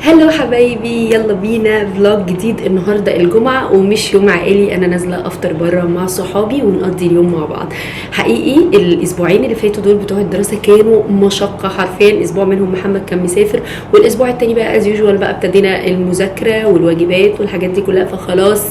هلو حبايبي، يلا بينا فلوج جديد النهارده الجمعه ومش يوم عائلي. انا نازله افطر بره مع صحابي ونقضي اليوم مع بعض. حقيقي الاسبوعين اللي فاتوا دول بتوع الدراسه كانوا مشقه حرفيا. اسبوع منهم محمد كان مسافر، والاسبوع التاني بقى از يوجوال بقى ابتدينا المذاكره والواجبات والحاجات دي كلها، فخلاص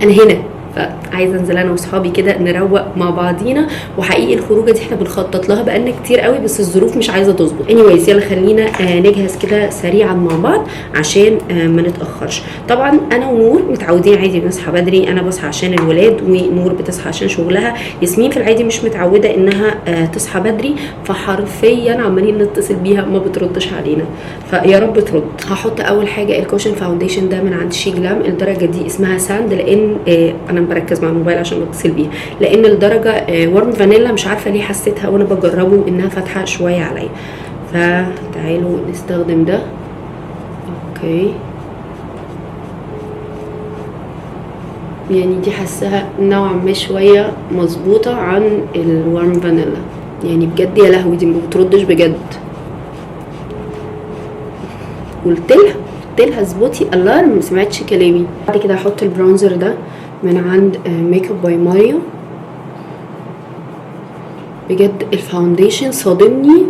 انا هنا، فعايزه انزل انا واصحابي كده نروق مع بعضينا. وحقيقي الخروجه دي احنا بنخطط لها بقالنا كتير قوي، بس الظروف مش عايزه تظبط. anyways يلا خلينا نجهز كده سريعا مع بعض عشان ما نتاخرش. طبعا انا ونور متعودين عادي بنصحى بدري، انا بصحى عشان الولاد ونور بتصحى عشان شغلها. ياسمين في العادي مش متعوده انها تصحى بدري، فحرفيا عمالين نتصل بيها ما بتردش علينا، فيا رب ترد. هحط اول حاجه الكوشن فاونديشن ده من عند شي جلام. الدرجه دي اسمها ساند، لان انا بركز مع الموبايل عشان بتصل بيه، لان الدرجه ورم فانيلا مش عارفه ليه حسيتها وانا بجربه انها فاتحه شويه عليا. فتعالوا نستخدم ده. اوكي، يعني دي حاساها نوعا ما شويه مظبوطه عن الورم فانيلا، يعني بجد يا لهوي دي ما بتردش بجد. قلت لها اظبطي الارم، ما سمعتش كلامي. بعد كده هحط البرونزر ده من عند ميك اب باي ماريو. بجد الفاونديشن صادمني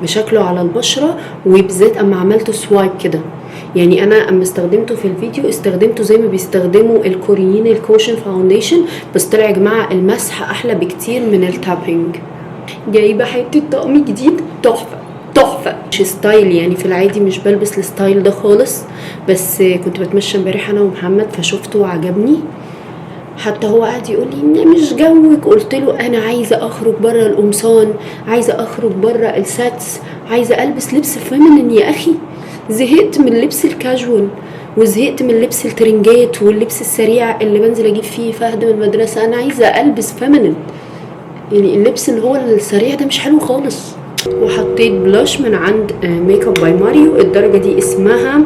بشكله على البشره، وبالذات اما عملته سوايب كده. يعني انا اما استخدمته في الفيديو استخدمته زي ما بيستخدموا الكوريين الكوشن فاونديشن، بس طلع يا جماعه المسح احلى بكتير من التابينج. جايبه حته طقم جديد تحفه تحفه، مش ستايل يعني، في العادي مش بلبس الستايل ده خالص، بس كنت بتمشى امبارح انا ومحمد فشفته وعجبني. حتى هو قاعد يقول لي مش جوك، قلت له انا عايزه اخرج بره القمصان، عايزه اخرج بره الساتس، عايزه البس لبس فيمينين يا اخي. زهقت من اللبس الكاجوال، وزهقت من لبس الترنجات واللبس السريع اللي بنزل اجيب فيه فهد من المدرسه. انا عايزه البس فيمينين، يعني اللبس اللي هو السريع ده مش حلو خالص. وحطيت بلاش من عند ميك اب باي ماريو. الدرجه دي اسمها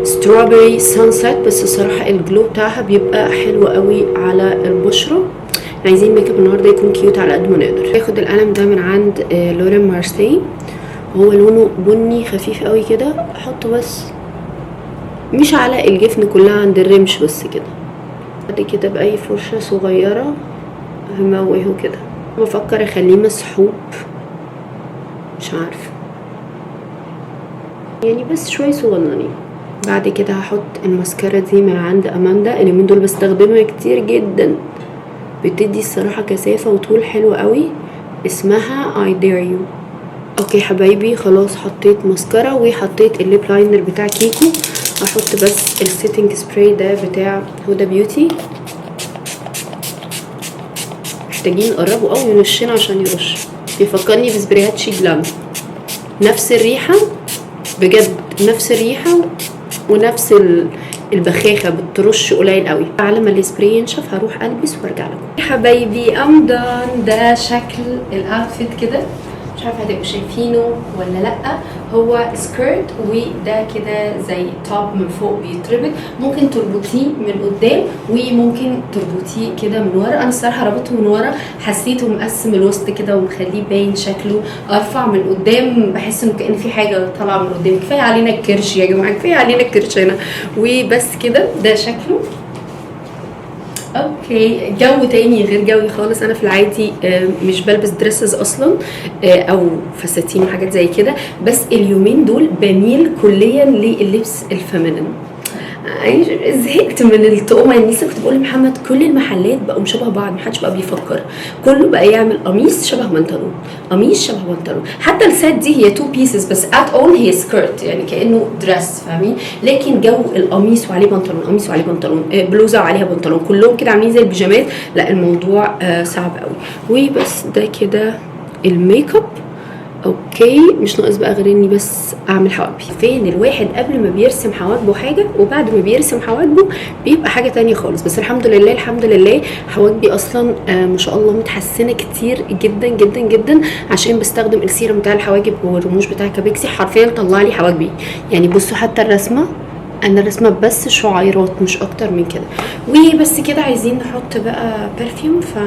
ستروبري سانسيت، بس الصراحه الجلو بتاعها بيبقى حلو قوي على البشره. عايزين ميك اب النهارده يكون كيوت على قد ما نقدر. هاخد القلم ده من عند لورين مارسي، هو لونه بني خفيف قوي كده. احطه بس مش على الجفن كلها، عند الرمش بس كده. بعد كده باي فرشه صغيره هموهه كده. بفكر اخليه مسحوب، مش عارفه يعني، بس شويه صغننين. بعد كده هحط الماسكارا دي من عند اماندا. اليومين دول بستخدمها كتير جدا، بتدي الصراحه كثافه وطول حلو قوي. اسمها I dare you. اوكي حبايبي، خلاص حطيت ماسكارا وحطيت الليب لاينر بتاع كيكي. هحط بس السيتنج سبراي ده بتاع هدى بيوتي. محتاجين نقربه قوي من وشنا عشان يرش. بيفكرني بسبريهات شي جلام، نفس الريحه بجد، نفس الريحه ونفس البخاخه، بترش قليل قوي. على ما السبراي ينشف هروح البس وارجع لكم. حبايبي ام دان. ده شكل الاوتفيت كده، مش عارفه هتبقوا شايفينه ولا لا. هو سكيرت وده كده زي توب من فوق بيتربط، ممكن تربطيه من قدام وممكن تربطيه كده من ورا. انا الصراحه ربطته من ورا، حسيته مقسم الوسط كده ومخليه باين شكله ارفع. من قدام بحس انه كأن في حاجه طالعه من قدام. كفايه علينا الكرش يا جماعه، كفايه علينا الكرش هنا. وبس كده ده شكله. اوكي، جو تاني غير جوي خالص. انا في العادي مش بلبس دريسز اصلا او فساتين وحاجات زي كده، بس اليومين دول بميل كليا لللبس الفيمينين. زهقت من التقومه. يعني لسه كنت بقول لمحمد كل المحلات بقوا شبه بعض، محدش بقى بيفكر، كله بقى يعمل قميص شبه بنطلون، قميص شبه بنطلون. حتى السات دي هي 2 بيسز بس ات اول هي سكيرت، يعني كانه دريس، فاهمين؟ لكن جو القميص وعليه بنطلون، قميص وعليه بنطلون، بلوزه وعليها بنطلون، كلهم كده عاملين زي البيجامات. لا الموضوع صعب قوي. وبس ده كده الميك اب. اوكي، مش ناقص بقى غير اني بس اعمل حواجبي. فين الواحد قبل ما بيرسم حواجبه حاجه، وبعد ما بيرسم حواجبه بيبقى حاجه تانية خالص. بس الحمد لله الحمد لله حواجبي اصلا ما شاء الله متحسنه كتير جدا جدا جدا، عشان بستخدم السيرم بتاع الحواجب والرموش بتاع كابيكسي. حرفيا طلع لي حواجبي. يعني بصوا حتى الرسمه، انا رسمه بس شعيرات مش اكتر من كده. وبس كده عايزين نحط بقى برفيوم. ف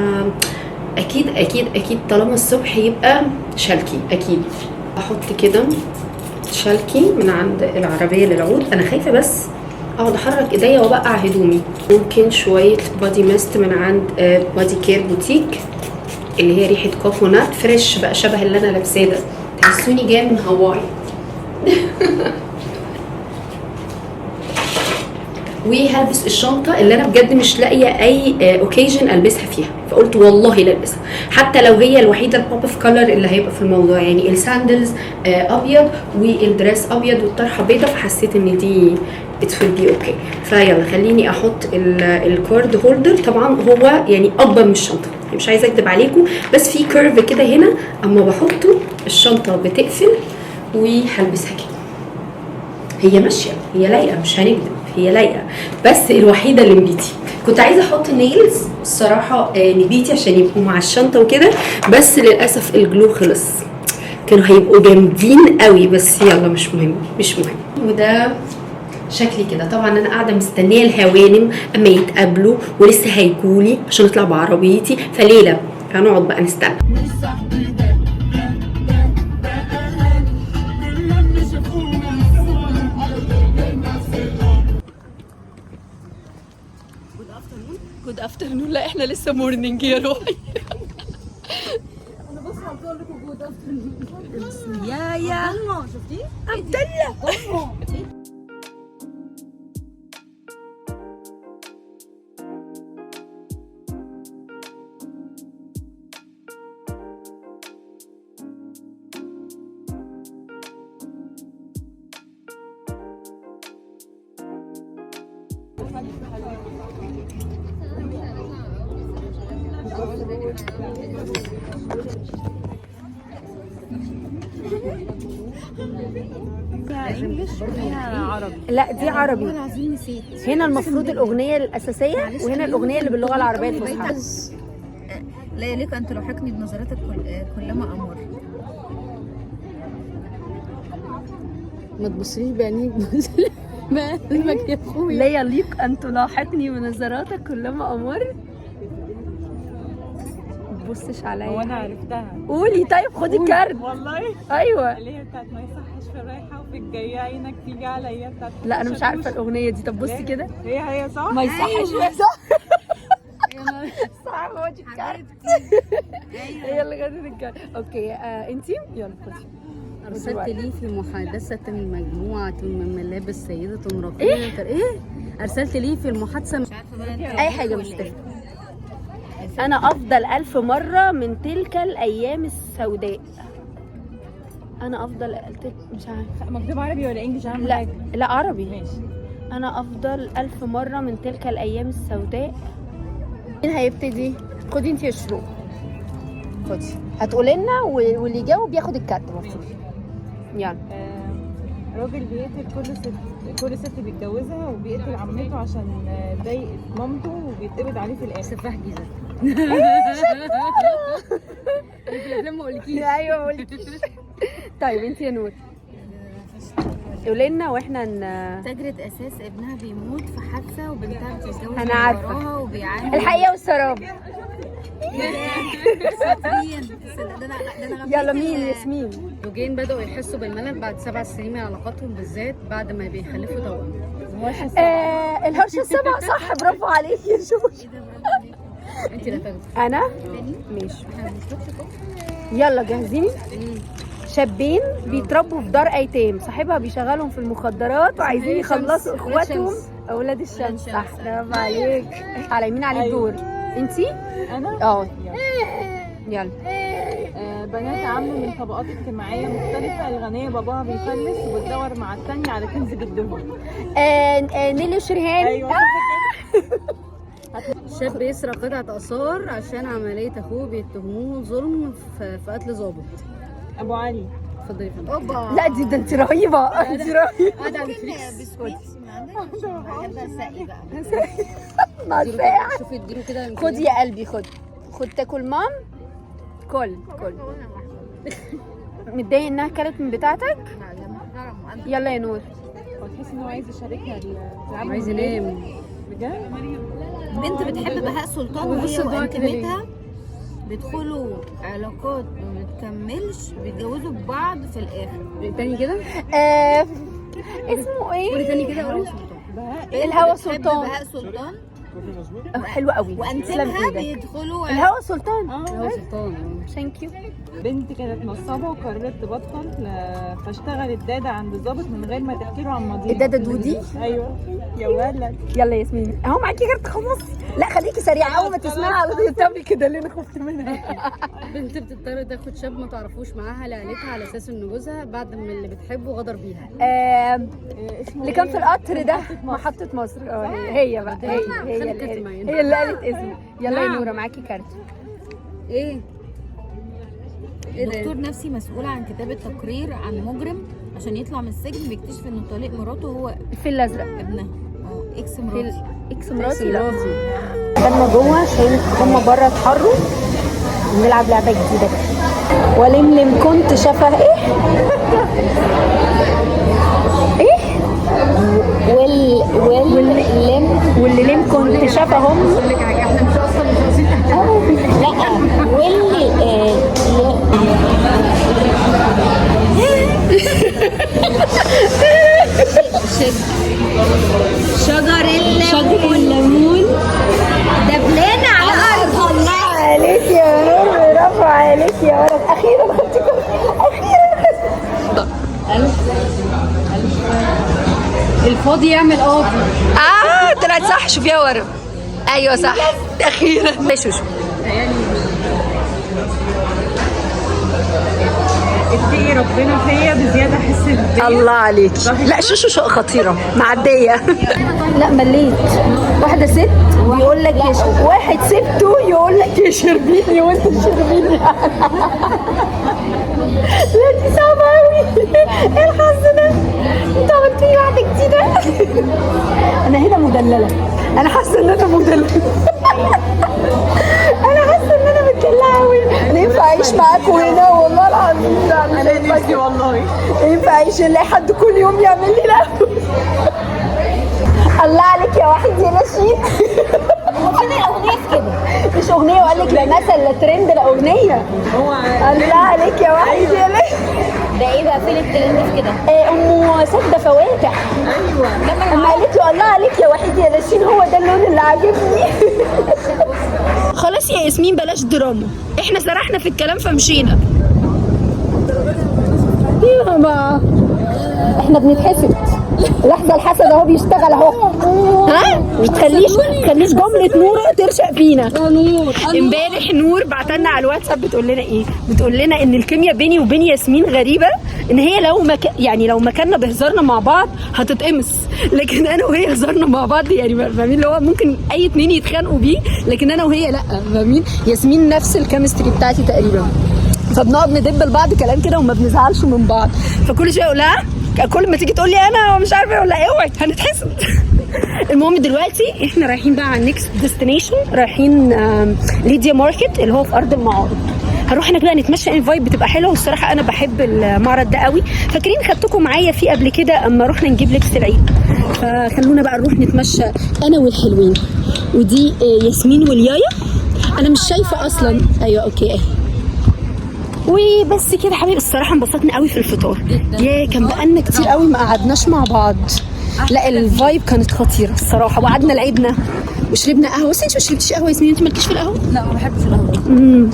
اكيد اكيد اكيد طالما الصبح يبقى شالكي اكيد. احط كده شالكي من عند العربيه للعود. انا خايفه بس اقعد احرك ايديا وابقع هدومي. ممكن شويه بادي ميست من عند بادي كير بوتيك اللي هي ريحه كوكونات فريش بقى، شبه اللي انا لابساه ده، تحسوني جايه من هواي. وهلبس الشنطه اللي انا بجد مش لاقيه اي اوكيجن البسها فيها، فقلت والله لا البسها، حتى لو هي الوحيده البوب اوف كلر اللي هيبقى في الموضوع. يعني الساندلز ابيض والدريس ابيض والطرحه بيضه، فحسيت ان دي اتس ويل بي اوكي. فيلا خليني احط الكورد هولدر. طبعا هو يعني اكبر من الشنطه، مش عايزه اكدب عليكم، بس في كيرف كده هنا اما بحطه الشنطه بتقفل، وهلبسها كده. هي ماشيه، هي لايقه، مش هنكدب هي لايقه، بس الوحيده اللي نبيتي. كنت عايزه احط نيلز الصراحه نبيتي عشان يبقوا مع الشنطه وكده، بس للاسف الجلو خلص. كانوا هيبقوا جامدين قوي، بس يلا مش مهم مش مهم. وده شكلي كده. طبعا انا قاعده مستنيه الهوانم اما يتقابلوا ولسه هيجولي عشان اطلع بعربيتي، فليله هنقعد بقى نستنى. جود افترنون. لا احنا لسه مورنينج يا روحي. انا بص هقول لكم جود افترنون. يا شفتيه؟ عبد الله. فيها انجلش وفيها عربي. لا دي عربي. والله العظيم نسيت. هنا المفروض الاغنيه الاساسيه وهنا الاغنيه اللي باللغه العربيه الفصحى. لا يليق ان تلاحقني بنظراتك كلما امر. ما تبصليش بعينيك. بقلبك يا اخويا. لا يليق ان تلاحقني بنظراتك كلما امر. ما تبصش عليا. هو انا عرفتها. قولي طيب، خدي الكارت. والله ايوه اللي هي بتاعت ما يصحش في الرايحه وفي الجايه عينك تيجي عليا بتاعت. لا انا مش عارفه الاغنيه دي. طب بصي كده. هي صح. ما يصحش. صح. صح خدي الكارت. هي اللي خدت الكارت. اوكي انتي يلا خدي. أرسلت لي في محادثة مجموعة من ملابس سيدة رقيقة. إيه؟ أرسلت لي في المحادثة مش عارفة اي حاجه مش تفرق. انا افضل 1000 مره من تلك الايام السوداء. انا افضل مش عارفه مكتوب عربي ولا انجلش؟ اهم لا حاجه. لا عربي. ماشي. انا افضل 1000 مره من تلك الايام السوداء. مين هيبتدي؟ خدي انتي يا شروق. خدي هتقولي لنا واللي يجاوب ياخد الكارت المفروض. يلا. راجل بيقتل كل ست بيتجوزها وبيقتل عمته عشان ضايق مامته وبيتقبض عليه في الاخر. سفاح جيزة. الأفلام ما أقولكيش. ايوه ما قلتيش. طيب انتي يا نور قولي لنا واحنا تاجرة اساس ابنها بيموت في حادثة وبنتها بتتجوز أنا عارفة. وراها وبيعاني. الحقيقه والسراب. ده يلا مين؟ ياسمين. زوجين بدأوا يحسوا بالملل بعد 7 سنين من علاقاتهم، بالذات بعد ما بيخلفوا توأم. الهرشة السبع صح. برافو عليكي يا شوش. أنت لا تاخدي. انا ماشي. يلا جاهزين. شابين بيتربوا في دار ايتام، صاحبها بيشغلهم في المخدرات وعايزين يخلصوا اخواتهم. اولاد الشمس صح. برافو عليك. على يمين عليك دور. انتي؟ انا يلا. بنات عم من طبقات اجتماعيه مختلفه، الغنيه باباها بيفلس وبتدور مع الثانيه على كنز جدهم. نيلي وشريهان. ايوه شاب يسرق قطعة آثار عشان عملية أخوه بيتهموه ظلم في قتل ضابط. ابو علي. اتفضلي يا فندم. اوبا. لا دي ده انت رهيبه. انت رهيبه. قاعدة على الفليكس. بسكوت. بحبها ساقي بقى. نصيحه. شوفي اديله كده. خد يا قلبي خد. خد تاكل مام. كل متضايق انها كلت من بتاعتك. يلا يا نور. هو تحس ان هو عايز يشاركها تلعب. عايز ينام. بجد؟ بنت بتحب بهاء سلطان وهي وانتمتها بيدخلوا علاقات ما بتكملش، بيتجوزوا ببعض في الاخر. تاني كده اسمه ايه؟ قولي تاني كده قولي. الهوى بتحب سلطان. بهاء سلطان حلو قوي. وانتمها بيدخلوا الهوى سلطان. هو سلطان. ثانك يو. بنت كانت نصابه وقررت تبطل، فاشتغلت داده عند ضابط من غير ما تحكي له عن ماضيها. الدادة دودي؟ ايوه يا ولد. يلا يا ياسمين اهو معاكي كارت خلاص. لا خليكي سريعه اول ما تسمعي على طول تعملي كده اللي انا خفت منها. بنت بتضطر تاخد شاب ما تعرفوش معاها لعيلتها على اساس ان جوزها بعد ما اللي بتحبه غدر بيها. اللي كان في القطر ده محطة مصر. هي بقى هي اللي قالت اسمه. يلا يا نورة معاكي كارت. ايه دكتور نفسي مسؤول عن كتابة تقرير عن مجرم عشان يطلع من السجن، بيكتشف انه طليق مراته هو الفيل الازرق. ابنها. اكس مراتي. اكس مراتي. لا دخلنا جوه عشان هما بره اتحروا نلعب لعبه جديده كده. ولملم كنت شافه ايه ايه واللي لم كنت شافهم. اقول لك حاجه، احنا مش اصلا مش قاصدين. لا واللي شجر الليمون دبلان على الارض. الله عليك يا نور، برافو عليك يا ولد. اخيرا خدتي اخيرا. الفاضي يعمل قاضي. طلعت صح. شوفي يا ورم. ايوه صح اخيرا. ماشي شوف اتقي ربنا فيا بزياده، احس بيا. الله عليك. لا شو خطيره معديه. لا مليت. واحده ست بيقول لك واحد سبته يقول لك يا شربيني وانت شربيني. لا دي صعبه قوي. ايه الحظ ده؟ انت عملت لي واحده جديده. انا هنا مدلله. انا حاسه ان انا مدلله. انا حاسه ان انا متدلعه قوي. انا ينفع اعيش معاكم هنا والله العظيم. انا نفسي والله ينفع اعيش نلاقي حد كل يوم يعمل لي لا. الله عليك يا واحد يا نشيد. فين الاغنيه في كده؟ مش اغنيه وقال لك لا مثل لا ترند لا اغنيه. هو الله عليك يا واحد يا نشيد. ده ايه بقى؟ فين الترند في كده؟ ام سده فواتح. ايوه اما قالت له الله عليك يا واحد يا نشيد هو ده اللون اللي عاجبني. خلاص يا ياسمين بلاش دراما، احنا سرحنا في الكلام فمشينا. يابا احنا بنتحسد. لحظه الحسد اهو بيشتغل اهو. ها مش تخليش جمله نور ترشق فينا. امبارح نور بعتلنا على الواتساب بتقول لنا ايه؟ بتقول لنا ان الكيمياء بيني وبين ياسمين غريبه، ان هي لو مكاننا بهزارنا مع بعض هتتقمص، لكن انا وهي هزارنا مع بعض يعني فاهمين اللي هو ممكن اي اتنين يتخانقوا بيه، لكن انا وهي لا فاهمين. ياسمين نفس الكيمستري بتاعتي تقريبا، فبنقعد ندب لبعض كلام كده وما بنزعلش من بعض. فكل شويه اقول لها، كل ما تيجي تقول لي انا مش عارفه اقول لها اوعي هنتحسد. المهم دلوقتي احنا رايحين بقى على النكست ديستنيشن، رايحين ليديا ماركت اللي هو في ارض المعارض. هنروح هناك بقى نتمشى. الفايب بتبقى حلوه والصراحه انا بحب المعرض ده قوي. فاكرين خدتكم معايا فيه قبل كده اما رحنا نجيب لبس العيد. فخلونا بقى نروح نتمشى انا والحلوين. ودي ياسمين واليايا. انا مش شايفه اصلا. ايوه اوكي وبس كده حبيبي. الصراحه انبسطنا قوي في الفطار. يا كان بقالنا كتير قوي ما قعدناش مع بعض. لا الفايب كانت خطيره الصراحه. وقعدنا لعبنا وشربنا قهوه. بس انت ما شربتيش قهوه ياسمين؟ انت مالكيش في القهوه؟ لا ما بحبش القهوه.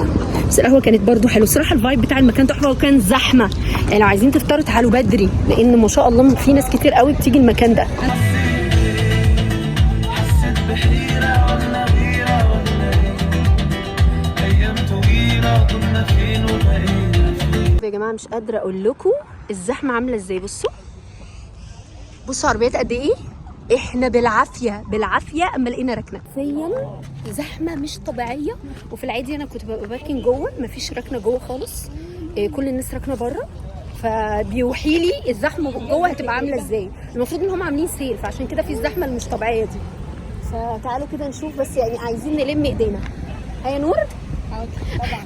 بس القهوه كانت برضو حلوه الصراحه. الفايب بتاع المكان تحفه وكان زحمه. يعني لو عايزين تفطروا تعالوا بدري لان ما شاء الله في ناس كتير قوي بتيجي المكان ده. يا جماعه مش قادره اقول لكم الزحمه عامله ازاي. بصوا عربيات قد ايه. احنا بالعافيه اما لقينا ركنه. فعلا زحمه مش طبيعيه. وفي العادي انا كنت ببقى باركن جوه، مفيش ركنه جوه خالص. كل الناس راكنه بره. فبيوحي لي الزحمه جوه هتبقى عامله ازاي. المفروض ان هم عاملين سيل فعشان كده في الزحمه اللي مش طبيعيه دي. فتعالوا كده نشوف. بس يعني عايزين نلم ايدينا. هيا نور. طبعا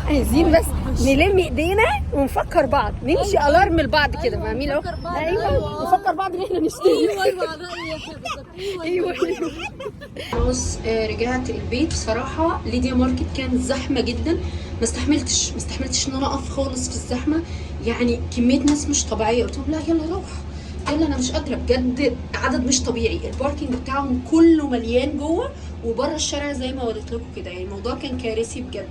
عايزين بس نلم ايدينا ونفكر بعض، نمشي الارم لبعض كده، فاهمين؟ اهو ايوه نفكر بعض ان احنا نشتري. ايوه خلاص رجعت البيت. بصراحه ليديا ماركت كان زحمه جدا، ما استحملتش ان انا اقف خالص في الزحمه، يعني كميه ناس مش طبيعيه. قلت لهم لا يلا روح، يلا انا مش قادره بجد، عدد مش طبيعي. الباركينج بتاعهم كله مليان جوه وبره الشارع زي ما وريت لكم كده، يعني الموضوع كان كارثي بجد.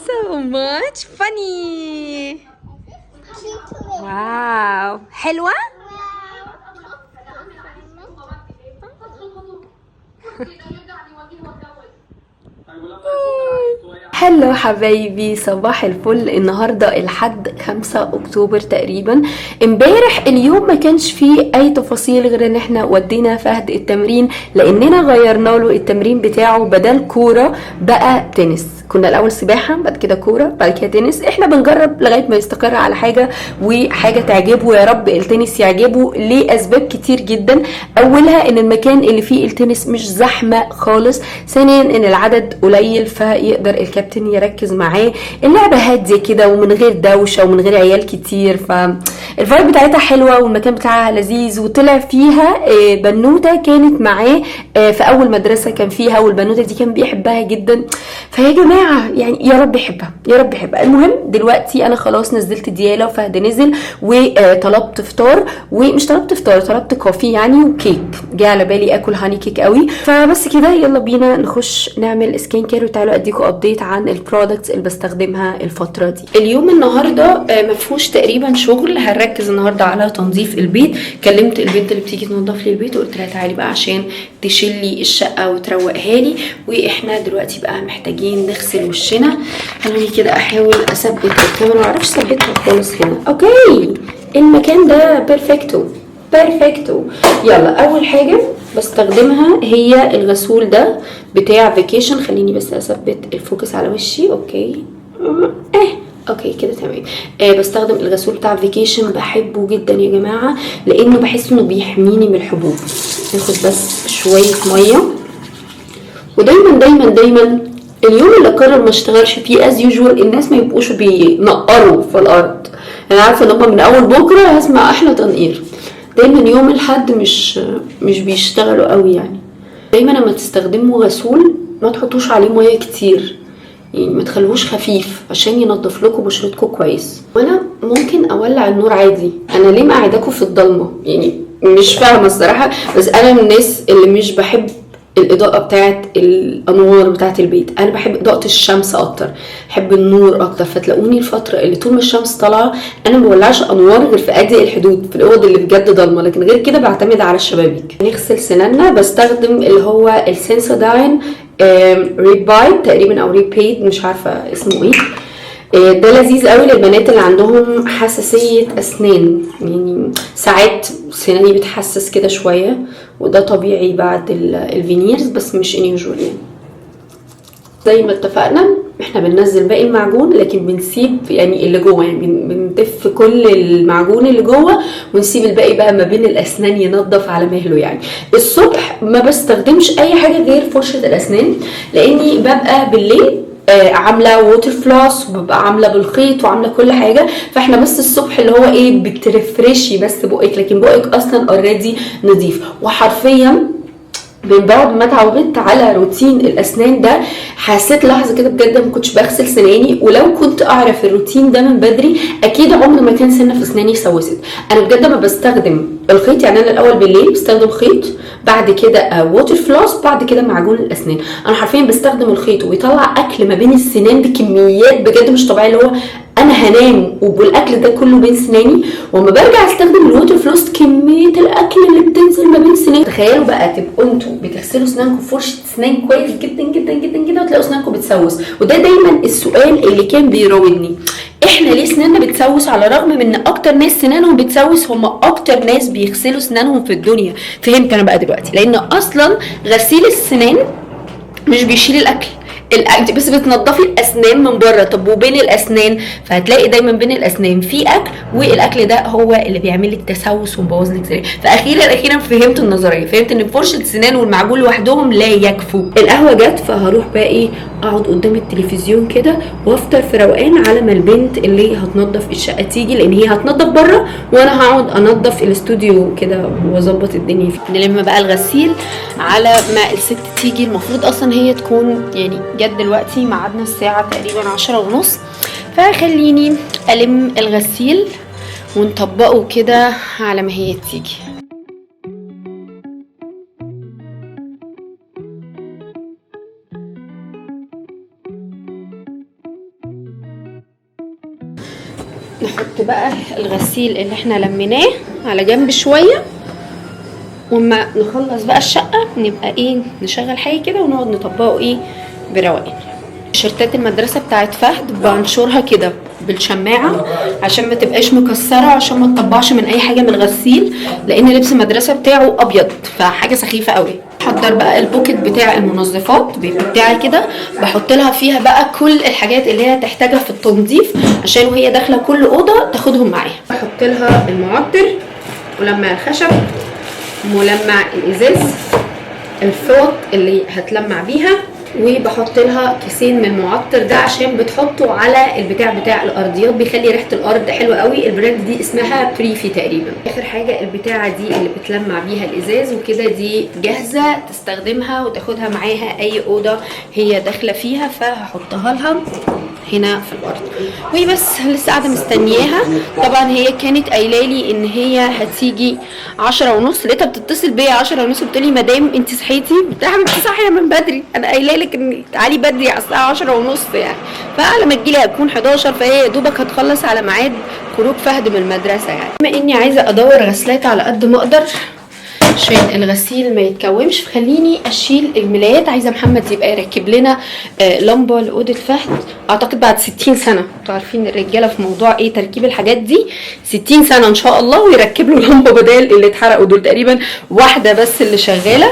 So much funny. واو حلوة. هلو حبايبي، صباح الفل. النهارده الحد 5 اكتوبر تقريبا. امبارح اليوم ما كانش فيه اي تفاصيل غير ان احنا ودينا فهد التمرين، لاننا غيرنا له التمرين بتاعه، بدل كوره بقى تنس. كنا الاول سباحه، بعد كده كوره، بعد كده تنس. احنا بنجرب لغايه ما يستقر على حاجه وحاجه تعجبه. يا رب التنس يعجبه لاسباب كتير جدا. اولها ان المكان اللي فيه التنس مش زحمه خالص، ثانيا ان العدد قليل فيقدر الكابتن يركز معاه. اللعبه هاديه كده ومن غير دوشه ومن غير عيال كتير، فالفايب بتاعتها حلوه والمكان بتاعها لذيذ. وطلع فيها بنوته كانت معاه في اول مدرسه كان فيها، والبنوته دي كان بيحبها جدا. فيا جماعه يعني يا رب يحبها يا رب يحبها. المهم دلوقتي انا خلاص نزلت دياله وفهد نزل، وطلبت فطار، ومش طلبت فطار، طلبت كوفي يعني وكيك. جه على بالي اكل هاني كيك قوي. فبس كده يلا بينا نخش نعمل سكين كير، وتعالوا اديكم ابديت عن البرودكتس اللي بستخدمها الفتره دي. اليوم النهارده ما فيهوش تقريبا شغل، هنركز النهارده على تنظيف البيت. كلمت البنت اللي بتيجي تنظف لي البيت وقلت لها تعالي بقى عشان تشيل لي الشقه وتروقها لي. واحنا دلوقتي بقى محتاجين نغسل وشنا. خلوني كده احاول اثبت الكاميرا، معرفش اثبتها خالص هنا. اوكي المكان ده بيرفكتو. يلا اول حاجه بستخدمها هي الغسول ده بتاع فيكيشن. خليني بس اثبت الفوكس على وشي. اوكي اوكي كده تمام. بستخدم الغسول بتاع فيكيشن، بحبه جدا يا جماعه لانه بحس انه بيحميني من الحبوب. ناخد بس شويه ميه، ودايما دايما دايما اليوم اللي اقرر ما اشتغلش فيه از يوجوال الناس ما يبقوش بينقروا في الارض. انا عارفه ان هم من اول بكره هسمع احلى تنقير. دايما يوم الحد مش بيشتغلوا قوي يعني. دايما لما تستخدموا غسول ما تحطوش عليه ميه كتير، يعني ما تخلوش خفيف عشان ينظف لكم بشرتكم كويس. وانا ممكن اولع النور عادي. انا ليه مقعداكم في الضلمه؟ يعني مش فاهمه الصراحه، بس انا من الناس اللي مش بحب الاضاءه بتاعت الانوار بتاعت البيت. انا بحب اضاءه الشمس اكتر، بحب النور اكتر. فتلاقوني الفتره اللي طول ما الشمس طالعه انا ما بولعش انوار غير في اضيق الحدود، في الاوض اللي بجد ضلمه، لكن غير كده بعتمد على الشبابيك. نغسل سناننا بستخدم اللي هو السنسوداين ريبايد تقريبا او ريبايد، مش عارفه اسمه ايه. ده لذيذ قوي للبنات اللي عندهم حساسيه اسنان، يعني ساعات سناني بتحسس كده شويه، وده طبيعي بعد الفينيرز بس مش انيوجوال. يعني زي ما اتفقنا احنا بننزل باقي المعجون، لكن بنسيب يعني اللي جوه، يعني بنتف كل المعجون اللي جوه ونسيب الباقي بقى ما بين الاسنان ينظف على مهله. يعني الصبح ما بستخدمش اي حاجه غير فرشه الاسنان، لاني ببقى بالليل عامله ووتر فلوس وببقى عامله بالخيط وعامله كل حاجه. فاحنا بس الصبح اللي هو ايه بترفرشي بس بقك، لكن بقك اصلا اوريدي نظيف. وحرفيا من بعد ما اتعودت على روتين الاسنان ده حسيت لحظه كده بجد ما كنتش بغسل سناني. ولو كنت اعرف الروتين ده من بدري اكيد عمر ما كان سنه في اسناني سوست. انا بجد ما بستخدم الخيط، يعني انا الاول بالليل بستخدم خيط، بعد كده ووتر فلوس، بعد كده معجون الاسنان. انا حرفيا بستخدم الخيط وبيطلع اكل ما بين السنان بكميات بجد مش طبيعيه، اللي هو انا هنام والاكل ده كله بين سناني، وما برجع استخدم الووتر فلوس كميه الاكل اللي بتنزل ما بين سناني. تخيلوا بقى تبقوا انتوا بتغسلوا اسنانكم فرشه اسنان كويس جدا جدا جدا جدا وتلاقوا اسنانكم بتسوس. وده دايما السؤال اللي كان بيراودني، احنا ليه سناننا بتسوس على الرغم من ان اكتر ناس سنانهم بتسوس هم اكتر ناس بيغسلوا سنانهم في الدنيا؟ فهمت انا بقى دلوقتي، لان اصلا غسيل السنان مش بيشيل الاكل بس بتنضفي الاسنان من بره. طب وبين الاسنان فهتلاقي دايما بين الاسنان في اكل، والاكل ده هو اللي بيعمل لك تسوس ومبوظ لك سنانك. فاخيرا فهمت النظريه، فهمت ان فرشه السنان والمعجون لوحدهم لا يكفوا. القهوه جت فهروح بقى ايه اقعد قدام التلفزيون كده وافطر في روقان، على ما البنت اللي هتنظف الشقه تيجي، لان هي هتنظف بره وانا هقعد انظف الاستوديو كده واظبط الدنيا فيه. نلم بقى الغسيل على ما الست تيجي. المفروض اصلا هي تكون يعني جت دلوقتي، ميعادنا الساعه تقريبا 10:30، فخليني الم الغسيل ونطبقه كده على ما هي تيجي. نحط بقى الغسيل اللي احنا لميناه على جنب شويه، وما نخلص بقى الشقه نبقى ايه نشغل حاجه كده ونقعد نطبقه ايه بروقان. تيشيرتات المدرسه بتاعت فهد بنشرها كده بالشماعه عشان ما تبقاش مكسره، عشان ما تطبعش من اي حاجه من الغسيل، لان لبس المدرسه بتاعه ابيض فحاجه سخيفه قوي. احضر بقى البوكت بتاع المنظفات بتاعي كده، بحط لها فيها بقى كل الحاجات اللي هي تحتاجها في التنظيف، عشان وهي داخله كل اوضه تاخدهم معاها. بحط لها المعطر، ملمع الخشب، ملمع الازاز، الفوط اللي هتلمع بيها، وبحط لها كيسين من المعطر ده عشان بتحطه على البتاع بتاع الارضيات، بيخلي ريحه الارض حلوه قوي. البراند دي اسمها بريفي تقريبا. اخر حاجه البتاعه دي اللي بتلمع بيها الازاز وكده، دي جاهزه تستخدمها وتاخدها معاها اي اوضه هي داخله فيها، فهحطها لها هنا في الارض. وهي بس لسه قاعده مستنياها. طبعا هي كانت قايله لي ان هي هتيجي 10:30، لقيتها بتتصل بيا 10:30 بتقول لي مدام انت صحيتي؟ قلت لها حبيبتي صاحيه من بدري، انا قايله لك ان تعالي بدري على الساعه 10:30 يعني، فعلى ما تجيلي هتكون 11، فهي يا دوبك هتخلص على ميعاد خروج فهد من المدرسه يعني. بما اني عايزه ادور غسلات على قد ما اقدر عشان الغسيل ما يتكومش، فخليني اشيل الملايات. عايزه محمد يبقى يركب لنا لمبه لاوضه فهد، اعتقد بعد 60 سنه. انتوا عارفين الرجاله في موضوع ايه تركيب الحاجات دي، 60 سنه ان شاء الله ويركب له لمبه بدال اللي اتحرقوا دول، تقريبا واحده بس اللي شغاله.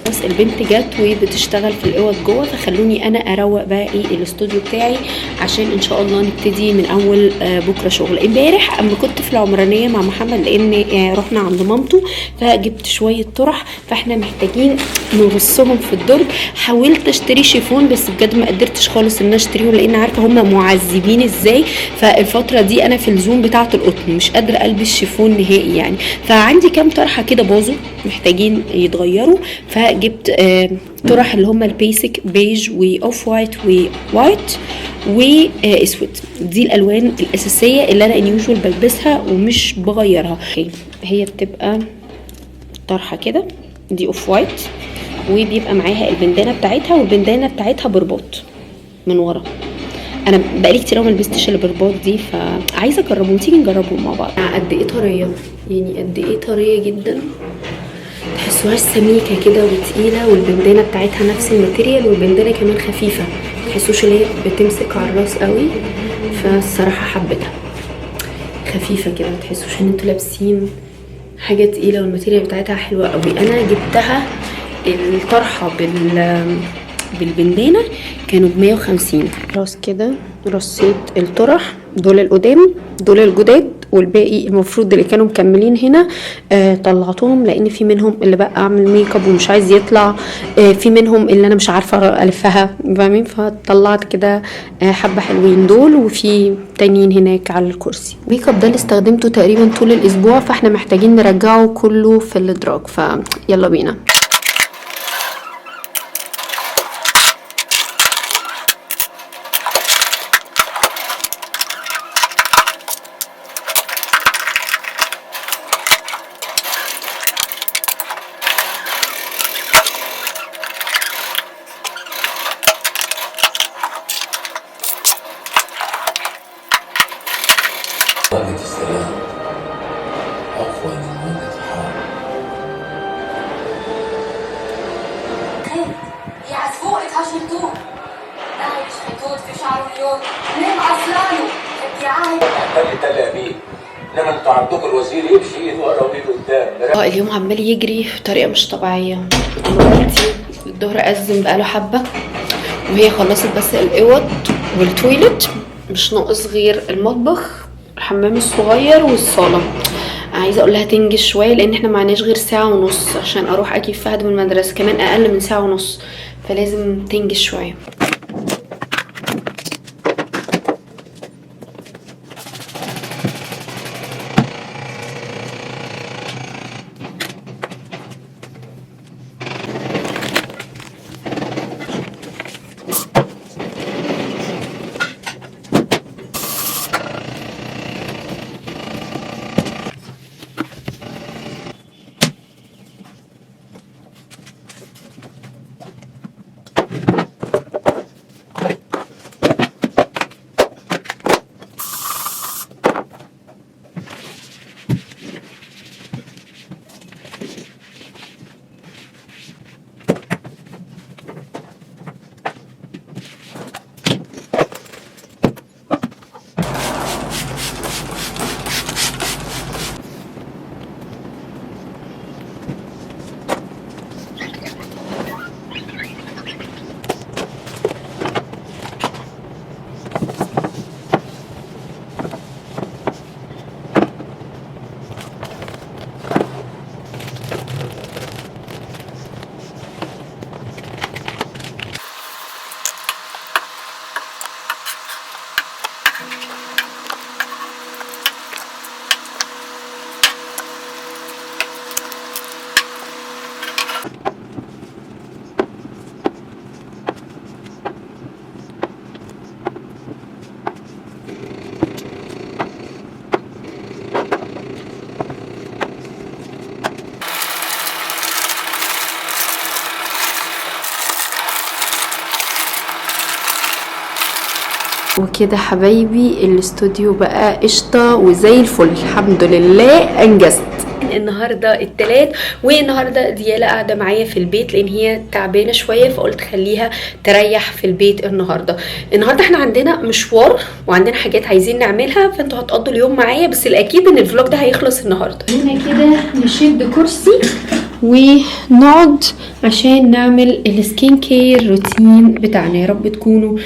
بس البنت جت وبتشتغل في الاوض جوه، فخلوني انا اروق بقى ايه الاستوديو بتاعي عشان ان شاء الله نبتدي من اول بكره شغل. امبارح اما كنت في العمرانيه مع محمد، لان رحنا عند مامته فجبت شويه طرح، فاحنا محتاجين نرصهم في الدرج. حاولت اشتري شيفون بس بجد ما قدرتش خالص ان انا اشتريه، لان عارفه هم معذبين ازاي. فالفتره دي انا في الزوم بتاعه القطن مش قادره البس شيفون نهائي يعني، فعندي كام طرحه كده باظوا محتاجين يتغيروا، فجبت طرح اللي هم البيسك بيج واوف وايت ووايت واسود. دي الالوان الاساسيه اللي انا يوجوال بلبسها ومش بغيرها. هي بتبقى طرحه كده، دي اوف وايت، وبيبقى معاها البندانه بتاعتها، والبندانه بتاعتها برباط من ورا. انا بقالي كتير ما لبستش البرباط دي، فعايزه اجربهم. تيجي نجربهم مع بعض. قد ايه طريه يعني، قد ايه طريه جدا، تحسوهاش سميكه كده وتقيله، والبندانه بتاعتها نفس الماتيريال، والبندانه كمان خفيفه، تحسوش اللي هي بتمسك على الراس قوي. فالصراحه حبيتها خفيفه كده، متحسوش ان انتوا لابسين حاجه تقيله، والماتيريال بتاعتها حلوه قوي. انا جبتها الطرحه بالبندانه كانوا ب150. خلاص كده رصيت الطرح، دول القدام دول الجداد، والباقي المفروض اللي كانوا مكملين هنا طلعتهم، لان في منهم اللي بقى اعمل ميك اب ومش عايز يطلع، في منهم اللي انا مش عارفه الفها فاهمين، فطلعت كده حبه حلوين دول، وفي تانيين هناك على الكرسي. الميك اب ده اللي استخدمته تقريبا طول الاسبوع، فاحنا محتاجين نرجعه كله في الادراج، فيلا بينا. وجهة السلام أقوى من وجهة الحرب. يا عزفوقة هالشلتوت نايش خيطوط في شعره اليوم نام عسلانه يا عاهد تل أبيب، إنما أنتوا عندكم الوزير يمشي إيد ورا وإيد قدام. اليوم عمال يجري بطريقه مش طبيعيه. دلوقتي الظهر أذن بقاله حبه، وهي خلصت بس الاوض والتويلت، مش ناقص غير المطبخ، الحمام الصغير والصاله. عايزه اقول لها تنجز شويه، لان احنا معناش غير ساعه ونص عشان اروح اجيب فهد من المدرسه، كمان اقل من ساعه ونص. فلازم تنجز شويه. وكده حبايبي الاستوديو بقى قشطه وزي الفل، الحمد لله انجزت. النهارده التلات، والنهارده ديالا قاعده معايا في البيت لان هي تعبانه شويه، فقلت خليها تريح في البيت. النهارده احنا عندنا مشوار وعندنا حاجات عايزين نعملها، فانتوا هتقضوا اليوم معايا، بس الاكيد ان الفلوج ده هيخلص النهارده. هنا كده نشد كرسي ونقعد عشان نعمل السكين كير روتين بتاعنا. يا رب تكونوا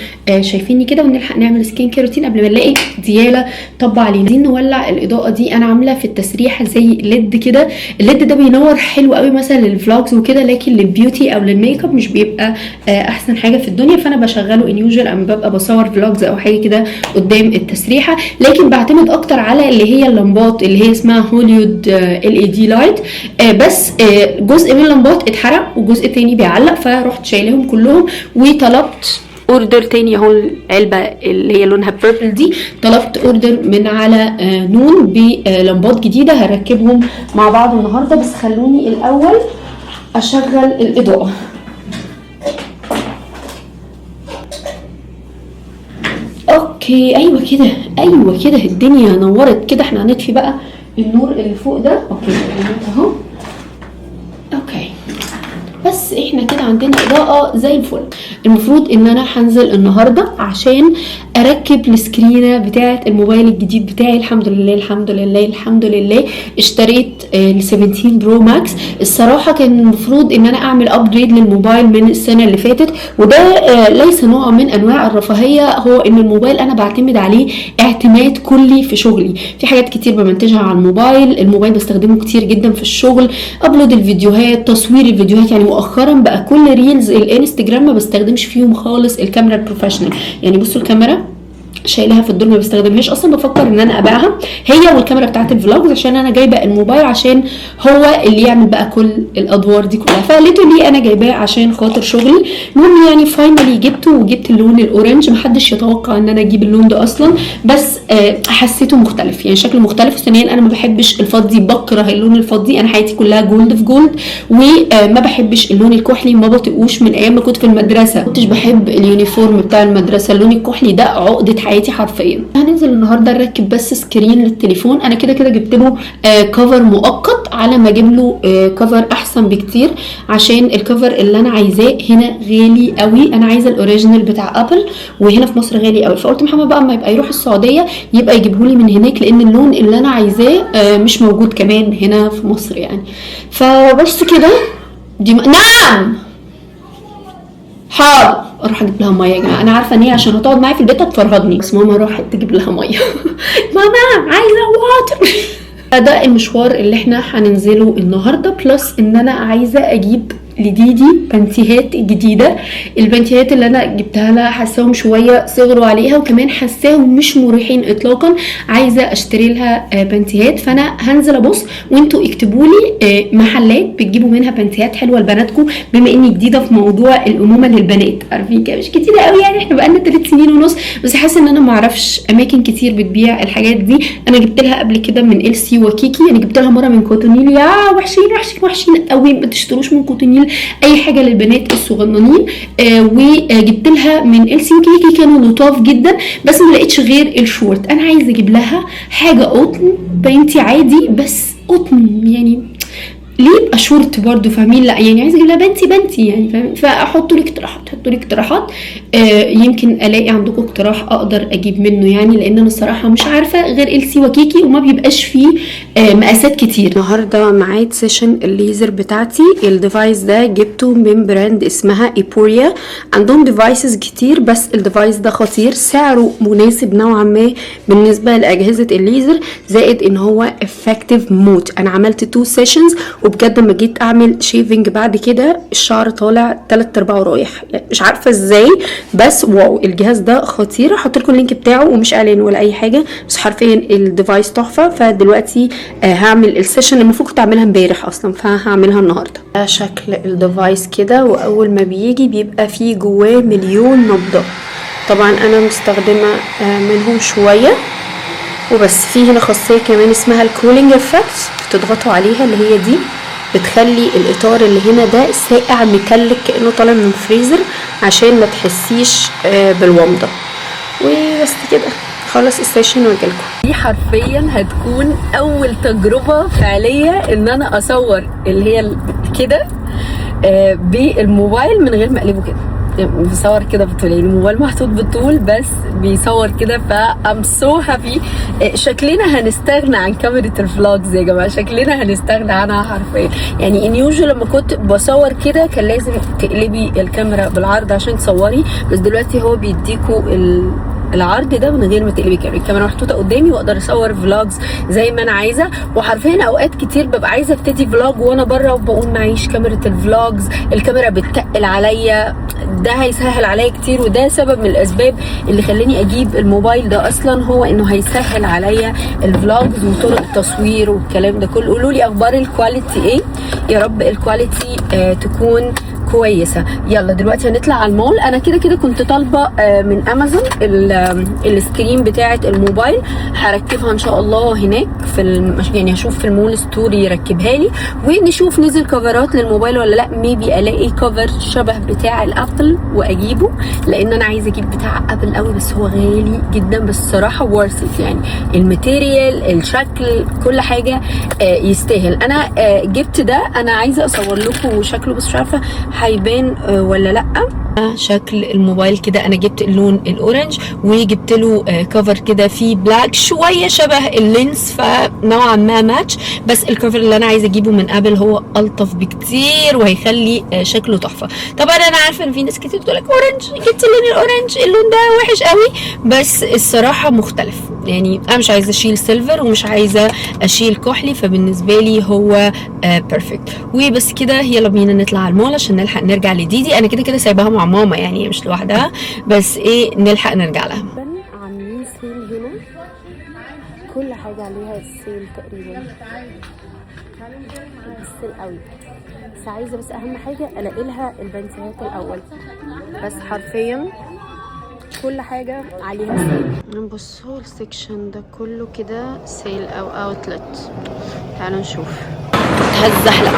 شايفيني كده ونلحق نعمل سكين كير روتين قبل ما نلاقي ديالا طب علينا. عايزين نولع الاضاءه دي، انا عامله في التسريحه زي ليد كده. الليد ده بينور حلو قوي مثلا للفلوجز وكده، لكن للبيوتي او للميك اب مش بيبقى احسن حاجه في الدنيا، فانا بشغله ان يوجوال اما ببقى بصور فلوجز او حاجه كده قدام التسريحه. لكن بعتمد اكتر على اللي هي اللمبات اللي هي اسمها هوليود LED لايت، بس جزء من اللمبات اتحرق وجزء تاني بيعلق، فرحت شايلهم كلهم وطلبت اوردر تاني اهو. العلبه اللي هي لونها بيربل دي طلبت اوردر من على نون بلمبات جديده هركبهم مع بعض النهارده. بس خلوني الاول اشغل الاضاءه. اوكي ايوه كده الدنيا نورت كده. احنا هنطفي بقى النور اللي فوق ده. اوكي اهو. اوكي بس احنا كده عندنا اضاءه زي الفل. المفروض ان انا هنزل النهارده عشان اركب السكرينه بتاعه الموبايل الجديد بتاعي. الحمد لله اشتريت ال 17 برو ماكس. الصراحه كان المفروض ان انا اعمل ابجريد للموبايل من السنه اللي فاتت، وده ليس نوع من انواع الرفاهيه، هو ان الموبايل انا بعتمد عليه اعتماد كلي في شغلي. في حاجات كتير بمنتجها على الموبايل بستخدمه كتير جدا في الشغل، ابلود الفيديوهات، تصوير الفيديوهات. يعني مؤخرا بقى كل ريلز الانستجرام ما بستخدمش فيهم خالص الكاميرا البروفيشنال. يعني بصوا الكاميرا شايلها في الدور ما بستخدمهاش اصلا، بفكر ان انا ابيعها هي والكاميرا بتاعت الفلوجز، عشان انا جايبه الموبايل عشان هو اللي يعمل بقى كل الادوار دي كلها، فقالته لي انا جايباه عشان خاطر شغلي. المهم يعني فاينلي جبته، وجبت اللون الاورنج. محدش يتوقع ان انا اجيب اللون ده اصلا، بس حسيته مختلف، يعني شكله مختلف. ثانيا انا ما بحبش الفضي، بكره اللون الفضي. انا حياتي كلها جولد في جولد، وما بحبش اللون الكحلي، ما بطيقوش من ايام ما كنت في المدرسه. ما كنتش بحب اليونيفورم بتاع المدرسه، اللون الكحلي ده عقده حياتي حرفيا. هننزل النهارده نركب بس سكرين للتليفون. انا كده جبت له كفر مؤقت على ما اجيب له كفر احسن بكتير، عشان الكفر اللي انا عايزاه هنا غالي قوي. انا عايزه الاوريجينال بتاع ابل، وهنا في مصر غالي قوي. فقلت محمد بقى اما يبقى يروح السعوديه يبقى يجيبه لي من هناك، لان اللون اللي انا عايزاه مش موجود كمان هنا في مصر يعني. فبس كده نعم حاضر اروح اجيب لها ميه يا جماعه. انا عارفه ان هي عشان هتقعد معايا في البيت هتفرهدني، بس ماما راحت تجيب لها ميه. ماما عايزه واتر. ده المشوار اللي احنا هننزله النهارده، بلس ان انا عايزه اجيب لديدي بنتيهات جديده. البنتيهات اللي انا جبتها لها حاساهم شويه صغروا عليها، وكمان حاساهم مش مريحين اطلاقا، عايزه اشتري لها بنتيهات. فانا هنزل ابص وانتوا اكتبوا لي محلات بتجيبوا منها بنتيهات حلوه لبناتكم، بما اني جديده في موضوع الامومه للبنات. عارفين كده مش كتير قوي يعني، احنا بقالنا 3 سنين ونص، بس حاسه ان انا ما اعرفش اماكن كتير بتبيع الحاجات دي. انا جبت لها قبل كده من إلسي وكيكي، يعني جبت لها مره من كوتونيل. يا وحشين وحشين وحشين قوي، ما تشتروش من كوتونيل اي حاجه للبنات الصغننين. وجبت لها من إلسي وكيكي، كانوا لطاف جدا، بس ما لقيتش غير الشورت. انا عايزه اجيب لها حاجه قطن بنتي عادي، بس قطن يعني ليه يبقى شورت برضو، فاهمين؟ لا يعني عايزه اجيب لها بنتي يعني، فاهمين؟ فاحطوا لي اقتراحات، حطوا لي اقتراحات. يمكن الاقي عندكم اقتراح اقدر اجيب منه يعني، لان انا الصراحه مش عارفه غير إلسي وكيكي، وما بيبقاش فيه مقاسات كتير. النهارده معايا سيشن الليزر بتاعتي. الديفايس ده جبته من براند اسمها ايبوريا، عندهم ديفايسز كتير، بس الديفايس ده خطير، سعره مناسب نوعا ما بالنسبه لاجهزه الليزر، زائد ان هو افكتيف موت. انا عملت 2 سيشنز، وبجد لما جيت اعمل شيفنج بعد كده الشعر طالع 3/4 رايح، يعني مش عارفه ازاي، بس واو الجهاز ده خطير. هحط لكم اللينك بتاعه، ومش اعلان ولا اي حاجه، بس حرفيا الديفايس تحفه. فدلوقتي هعمل السيشن المفروض كنت اعملها امبارح اصلا، فهعملها النهارده. ده شكل الديفايس كده، واول ما بيجي بيبقى فيه جواه مليون نبضه. طبعا انا مستخدمه منهم شويه وبس. في هنا خاصيه كمان اسمها الكولينج افكت، بتضغطوا عليها اللي هي دي، بتخلي الاطار اللي هنا ده ساقع مكلك كانه طالع من فريزر، عشان ما تحسيش بالومضه. وبس كده خلص السيشن واجيلكم. دي حرفيا هتكون اول تجربه فعليه ان انا اصور اللي هي كده بالموبايل من غير ما اقلبه كده، بيصور كده بالطول، يعني الموبايل محطوط بالطول بس بيصور كده. فام سو هابي. شكلنا هنستغنى عن كاميرا الفلوجز يا جماعه، شكلنا هنستغنى عنها حرفيا. يعني ان يوجوال لما كنت بصور كده كان لازم تقلبي الكاميرا بالعرض عشان تصوري، بس دلوقتي هو بيديكوا العرض ده من غير ما تقلبي الكاميرا محطوطه قدامي، واقدر اصور فلوجز زي ما انا عايزه. وحرفيا اوقات كتير ببقى عايزه ابتدي فلوج وانا بره وبقول معيش كاميرا الفلوجز، الكاميرا بتتقل عليا، ده هيسهل عليا كتير. وده سبب من الاسباب اللي خلاني اجيب الموبايل ده اصلا، هو انه هيسهل عليا الفلوجز وطرق التصوير والكلام ده كله. قولوا لي اخبار الكواليتي ايه، يا رب الكواليتي تكون كويسه. يلا دلوقتي هنطلع على المول. انا كده كده كنت طالبه من امازون السكرين بتاعه الموبايل، هركبها ان شاء الله هناك في يعني هشوف في المول ستوري يركبها لي، ونشوف نزل كفرات للموبايل ولا لا. ميبي الاقي كفر شبه بتاع الابل واجيبه، لان انا عايزه اجيب بتاع ابل قوي، بس هو غالي جدا. بس الصراحه ورث، يعني الماتيريال الشكل كل حاجه يستاهل. انا جبت ده، انا عايزه اصور لكم شكله بس مش عارفه هيبان ولا لا. شكل الموبايل كده، انا جبت اللون الاورنج وجبت له كفر كده فيه بلاك شويه شبه اللينس، فنوعا ما ماتش. بس الكفر اللي انا عايزه اجيبه من ابل هو الطف بكتير وهيخلي شكله تحفه. طبعا انا عارفه ان في ناس كتير تقول لك اورنج، جبت اللون الاورنج، اللون ده وحش قوي، بس الصراحه مختلف. يعني انا مش عايزه اشيل سيلفر ومش عايزه اشيل كحلي، فبالنسبه لي هو بيرفكت. وبس كده يلا بينا نطلع على المول عشان نلحق نرجع لديدي. انا كده كده سايباها مع ماما، يعني مش لوحدها، بس ايه نلحق نرجع لها. عاملين سيل هنا، كل حاجه عليها سيل تقريبا، السيل قوي. بس عايزه بس اهم حاجه الاقي لها البنسيات الاول، بس حرفيا كل حاجه عليها سيل. بصوا السكشن ده كله كده سيل او اوتلت. تعالوا نشوف. هتزحلق.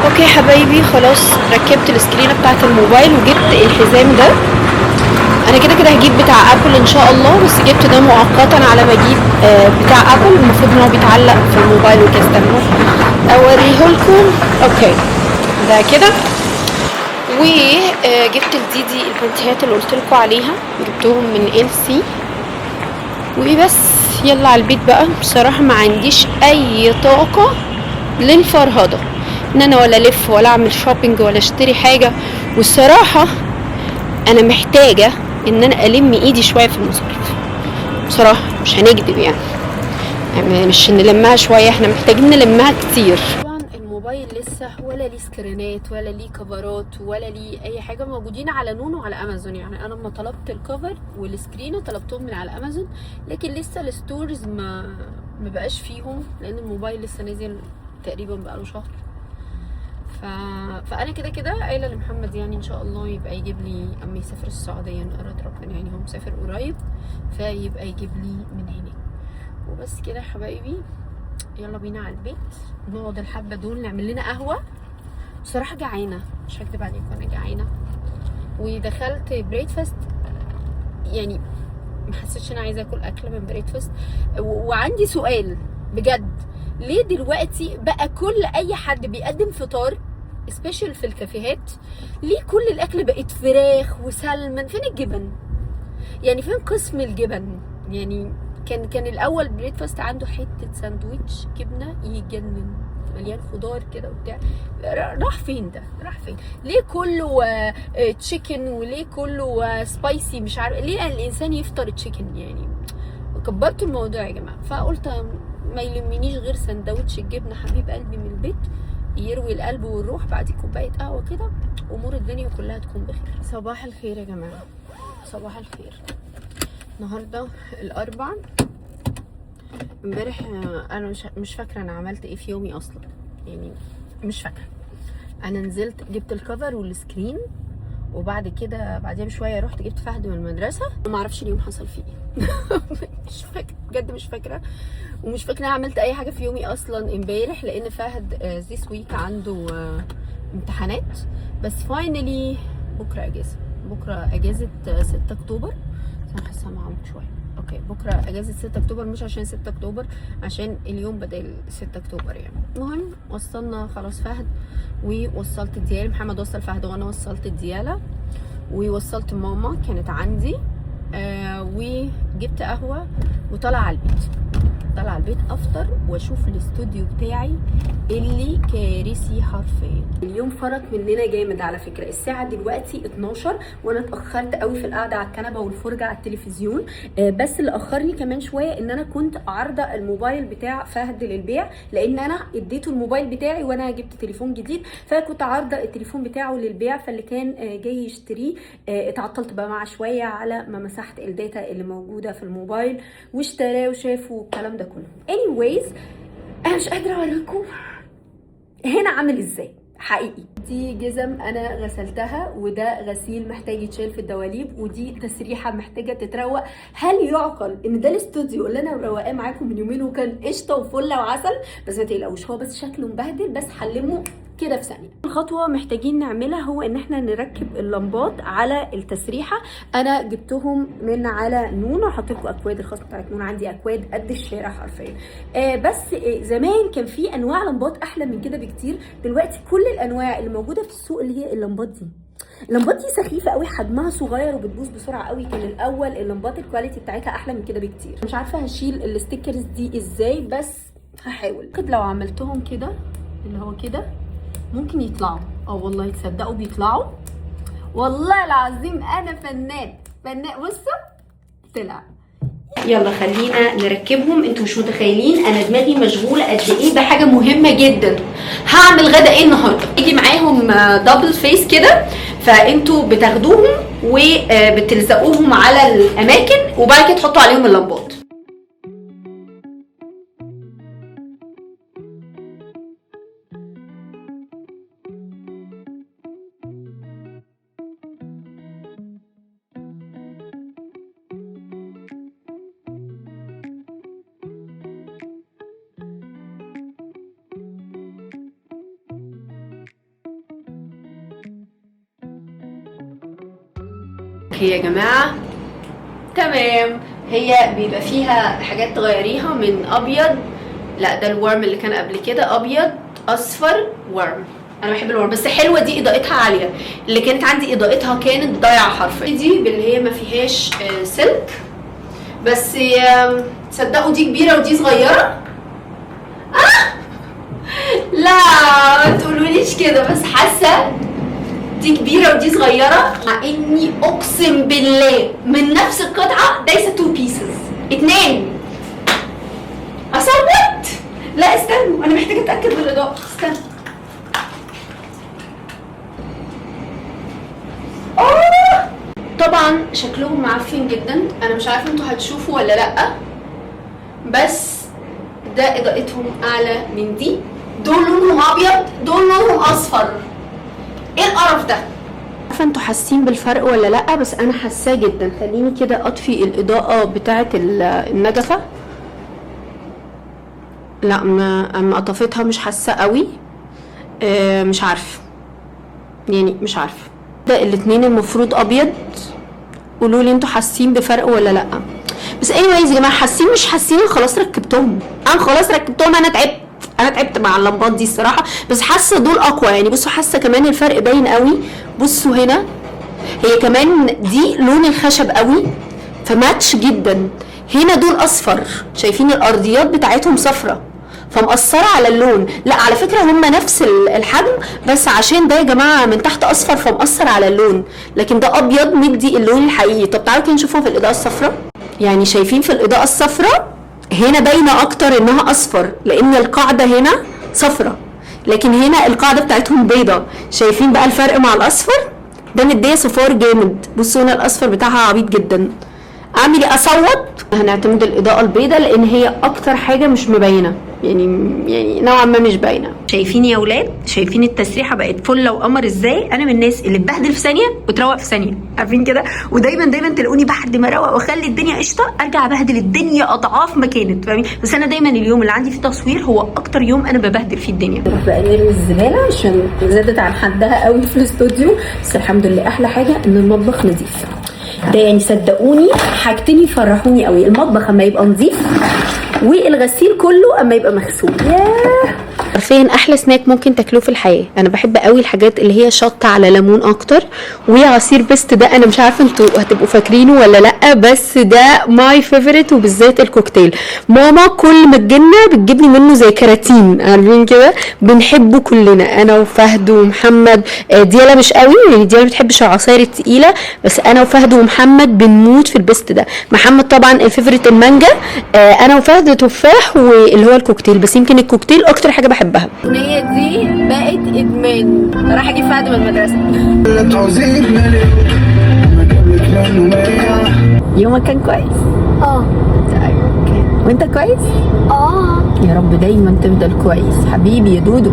اوكي حبايبي، خلاص ركبت السكرينه بتاعت الموبايل وجبت الحزام ده. انا كده كده هجيب بتاع ابل ان شاء الله، بس جبت ده مؤقتا على ما اجيب بتاع ابل. المفروض ان هو بيتعلق في الموبايل وكده. استنوا اوريه لكم. اوكي ده كده. وجبت لديدي البنتيهات اللي قلت لكم عليها، جبتهم من إلسي. وبس يلا على البيت بقى. بصراحه ما عنديش اي طاقه للفرهده، ان انا ولا الف ولا اعمل شوبينج ولا اشتري حاجه. والصراحه انا محتاجه ان انا الم ايدي شويه في المصاريف، بصراحه مش هنكدب يعني مش نلمها شويه، احنا محتاجين نلمها كتير. طبعا الموبايل لسه ولا ليه سكرينات ولا ليه كفرات ولا ليه اي حاجه، موجودين على نونو وعلى امازون. يعني انا لما طلبت الكفر والسكرين طلبتهم من على امازون، لكن لسه الستورز ما بقاش فيهم، لان الموبايل لسه نازل تقريبا بقاله شهر. فانا كده قايله لمحمد يعني ان شاء الله يبقى يجيب لي، اما يسافر السعوديه ان اراد ربنا، يعني هو مسافر قريب، فيبقى يجيب لي من هناك. وبس كده يا حبايبي، يلا بينا على البيت نقعد الحبه دول نعمل لنا قهوه. بصراحه جعانه، مش هكدب عليكم انا جعانه. ودخلت بريكفاست، يعني ما حسيتش انا عايزه اكل اكل من بريكفاست. وعندي سؤال بجد، ليه دلوقتي بقى كل اي حد بيقدم فطار سبيشال في الكافيهات، ليه كل الاكل بقت فراخ وسلمون؟ فين الجبن؟ يعني فين قسم الجبن؟ يعني كان الاول بريكفاست عنده حته ساندويتش جبنه يجنن مليان خضار كده وبتاع، راح فين ده؟ راح فين؟ ليه كله تشيكن وليه كله سبايسي؟ مش عارف ليه الانسان يفطر تشيكن يعني. كبرت الموضوع يا جماعه، فقلت ما يلمنيش غير سندوتش الجبنه حبيب قلبي من البيت يروي القلب والروح بعد كوبايه قهوه كده، امور الدنيا كلها تكون بخير. صباح الخير يا جماعه، صباح الخير. النهارده الاربع. امبارح انا مش فاكره انا عملت ايه في يومي اصلا، يعني مش فاكره. انا نزلت جبت الكفر والسكرين، وبعد كده بعديها بشويه رحت جبت فهد من المدرسه. ما اعرفش اليوم حصل فيه ايه. مش فاكره بجد، مش فاكره. ومش فاكره عملت اي حاجه في يومي اصلا امبارح، لان فهد ذيس ويك عنده امتحانات. بس فاينلي بكره اجازه، بكره اجازه 6 اكتوبر. انا حاسه معاهم شويه. اوكي بكره اجازه 6 اكتوبر، مش عشان 6 اكتوبر، عشان اليوم بدل 6 اكتوبر يعني. المهم وصلنا خلاص فهد، ووصلت ديالة. محمد وصل فهد وانا وصلت ديالة، ووصلت ماما كانت عندي. وجبت قهوه وطلع على البيت، طلع على البيت افطر واشوف الاستوديو بتاعي اللي كارثي حرفيا. اليوم فرط مننا جامد على فكره. الساعه دلوقتي 12 وانا اتاخرت قوي في القعده على الكنبه والفرجه على التلفزيون. بس اللي اخرني كمان شويه ان انا كنت عارضه الموبايل بتاع فهد للبيع، لان انا اديته الموبايل بتاعي وانا جبت تليفون جديد، فكنت عارضه التليفون بتاعه للبيع. فاللي كان جاي يشتريه اتعطلت بقى معاه شويه على ما مسحت الداتا اللي موجوده في الموبايل، واشتراه وشافه والكلام ده كله. anyways انا مش قادره اوريكم هنا عامل ازاي حقيقي. دي جزم انا غسلتها، وده غسيل محتاج يتشال في الدواليب، ودي تسريحه محتاجه تتروق. هل يعقل ان ده الاستوديو اللي انا مروقاه معاكم من يومين وكان قشطه وفله وعسل؟ بس ما تقلقوش، هو بس شكله مبهدل، بس حلمه كده في ثانيه. الخطوه محتاجين نعملها هو ان احنا نركب اللمبات على التسريحه. انا جبتهم من على نونو، هحط لكم اكواد الخاصه بتاعت نونو، عندي اكواد قد الشارع حرفيا. بس زمان كان في انواع لمبات احلى من كده بكتير. دلوقتي كل الانواع اللي موجوده في السوق اللي هي اللمبات دي سخيفه قوي، حجمها صغير وبتبوظ بسرعه قوي. كان الاول اللمبات الكواليتي بتاعتها احلى من كده بكتير. مش عارفه هشيل الستيكرز دي ازاي، بس هحاول. لو عملتهم كده اللي هو كده ممكن يطلعوا. والله تصدقوا بيطلعوا، والله العظيم انا فنان. بصوا طلع. يلا خلينا نركبهم. انتوا مش متخيلين انا دماغي مشغوله قد ايه بحاجه مهمه جدا. هعمل غدا ايه النهارده؟ يجي معاهم دبل فيس كده، فانتوا بتاخدوهم وبتلزقوهم على الاماكن، وبعد كده تحطوا عليهم اللمبات. اوكي يا جماعه تمام. هي بيبقى فيها حاجات تغيريها من ابيض، لا ده الورم اللي كان قبل كده، ابيض اصفر ورم. انا بحب الورم، بس حلوه دي اضاءتها عاليه. اللي كانت عندي اضاءتها كانت ضايعه حرفيا. دي باللي هي ما فيهاش سلك، بس تصدقوا دي كبيره ودي صغيره. لا ما تقولوليش كده، بس حاسه دي كبيره ودي صغيره، مع اني اقسم بالله من نفس القطعه دايسه 2 بيسز 2. اصوت؟ لا استنوا، انا محتاجه اتاكد من الاضاءه. استنوا طبعا شكلهم معفن جدا، انا مش عارفه انتوا هتشوفوا ولا لا، بس ده اضاءتهم اعلى من دي. دول لونهم ابيض، دول لونهم اصفر. ايه القرف ده؟ عارفه انتوا حاسين بالفرق ولا لا؟ بس انا حاساه جدا. خليني كده اطفي الاضاءه بتاعه النجفه. لا اما اطفتها مش حاسه قوي. مش عارفه يعني، مش عارفه. ده الاتنين المفروض ابيض. قولوا لي انتوا حاسين بفرق ولا لا. بس anyways يا جماعه، حاسين مش حاسين؟ خلاص ركبتهم، انا خلاص ركبتهم. انا تعبت مع اللمبات دي الصراحه، بس حاسه دول اقوى يعني. بصوا حاسه كمان الفرق باين قوي. بصوا هنا هي كمان دي لون الخشب قوي فماتش جدا. هنا دول اصفر، شايفين الارضيات بتاعتهم صفرة فمأثرة على اللون. لا على فكرة هما نفس الحجم، بس عشان ده يا جماعة من تحت اصفر فمأثر على اللون، لكن ده ابيض مدي اللون الحقيقي. طب تعالوا كده نشوفه في الاضاءة الصفراء. يعني شايفين في الاضاءة الصفراء هنا باينة اكتر انها اصفر، لان القاعدة هنا صفرة، لكن هنا القاعدة بتاعتهم بيضة. شايفين بقى الفرق مع الاصفر؟ ده مديه صفار جامد. بصوا هنا الاصفر بتاعها عبيط جدا. اعمل ايه؟ اصوت؟ هنعتمد الاضاءه البيضاء لان هي اكتر حاجه مش مبينه، يعني نوعا ما مش باينه. شايفين يا ولاد؟ شايفين التسريحه بقت فله وقمر ازاي؟ انا من الناس اللي تبهدل في ثانيه وتروق في ثانيه، عارفين كده؟ ودايما تلاقوني بعد ما اروق واخلي الدنيا قشطه ارجع ابهدل الدنيا اضعاف ما كانت، فاهمين؟ بس انا دايما اليوم اللي عندي فيه تصوير هو اكتر يوم انا ببهدل فيه الدنيا. بقى نرمي الزباله عشان زادت عن حدها قوي في الاستوديو، بس الحمد لله احلى حاجه ان المطبخ نظيف. ده يعني صدقوني حاجتين يفرحوني قوي، المطبخ اما يبقى نظيف والغسيل كله اما يبقى مغسول. ياه، عارفين احلى سناك ممكن تاكلوه في الحياه؟ انا بحب قوي الحاجات اللي هي شطه على ليمون اكتر. وعصير بيست ده انا مش عارفه انتوا هتبقوا فاكرينه ولا لا، بس ده ماي فيفورت، وبالذات الكوكتيل. ماما كل ما تجينا بتجيب لي منه زي كراتين، عارفين كده؟ بنحبه كلنا، انا وفهد ومحمد. ديالا مش قوي يعني، ديالا ما بتحبش العصاير التقيله، بس انا وفهد ومحمد بنموت في البيست ده. محمد طبعا الفيفورت المانجا، انا وفهد تفاح، واللي هو الكوكتيل. بس يمكن الكوكتيل اكتر حاجه بحبها. الاغنيه دي بقت ادمان. راح اجيب فهد من المدرسه. يومك كان كويس؟ طيب اوكي. وانت كويس؟ يا رب دايما تفضل كويس حبيبي يا دودو.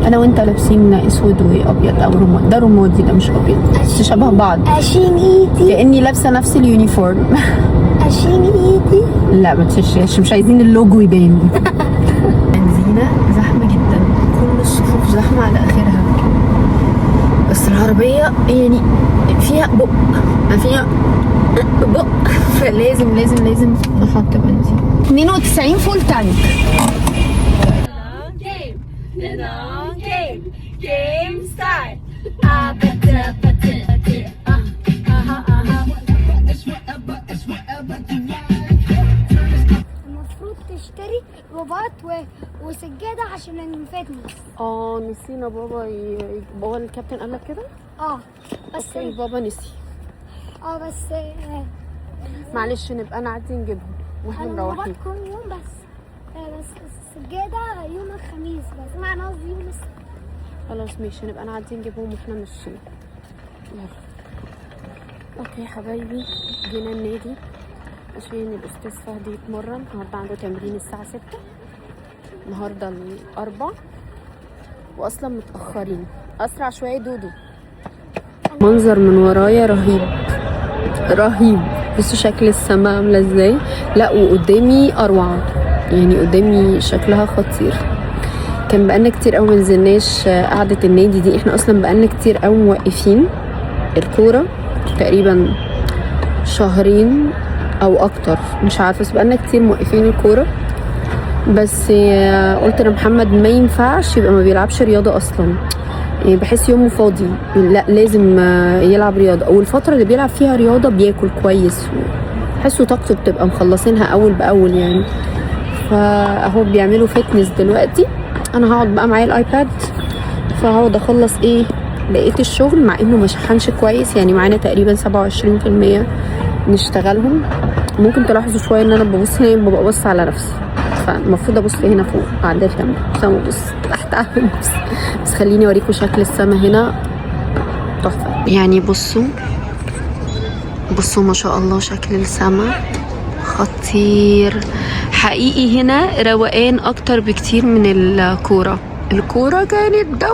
انا وانت لابسين اسود وابيض او رمادي. ده رمادي، ده مش ابيض، بس شبه بعض. اشيل ايدي. كاني لابسه نفس اليونيفورم. اشيل ايدي. لا ما تشيلش، مش عايزين اللوجو يبان. بنزينة زحمة جدا، كل الصفوف زحمة على اخرها، بس العربية يعني فيها بق فلازم نحط بنزين. 92 فول تانك. المفروض تشتري رباط وسجادة عشان الفتنس. نسينا بابا بابا الكابتن قال لك كده؟ بس اوكي بابا نسي. بس معلش نبقى نعدي نجيبهم واحنا مروحين. كل يوم بس السجادة يوم الخميس، بس معنى قصدي يوم خلاص ماشي، نبقى نعدي نجيبهم واحنا ماشيين. يلا اوكي يا حبايبي، جينا النادي عشان الاستاذ فهد يتمرن. النهارده عنده تمرين الساعه 6، النهارده الاربع، واصلا متاخرين. اسرع شويه دودو. منظر من ورايا رهيب. بصوا شكل السماء عامله ازاي. لا وقدامي اروع، يعني قدامي شكلها خطير. كان بقالنا كتير قوي منزلناش قعده النادي دي. احنا اصلا بقالنا كتير قوي موقفين الكوره، تقريبا شهرين او اكتر مش عارفه، بس بقالنا كتير موقفين الكوره. بس قلت لمحمد ما ينفعش يبقى ما بيلعبش رياضه اصلا، يعني بحس يومه فاضي، لا لازم يلعب رياضه. او الفتره اللي بيلعب فيها رياضه بياكل كويس، بحسه طاقته بتبقى مخلصينها اول باول يعني. فاهو بيعملوا فتنس دلوقتي. انا هقعد بقى معايا الايباد، فهقعد اخلص بقيه الشغل، مع انه ما شحنش كويس يعني. معانا تقريبا 27% نشتغلهم. ممكن تلاحظوا شويه ان انا ببص هنا ببقى ببص على نفسي، فالمفروض ابص هنا فوق عند الكاميرا، بس انا ببص تحت على نفسي. بس خليني اوريكم شكل السما هنا تحفه يعني. بصوا بصوا ما شاء الله شكل السما خطير حقيقي. هنا روقان اكتر بكتير من الكورة. الكورة كانت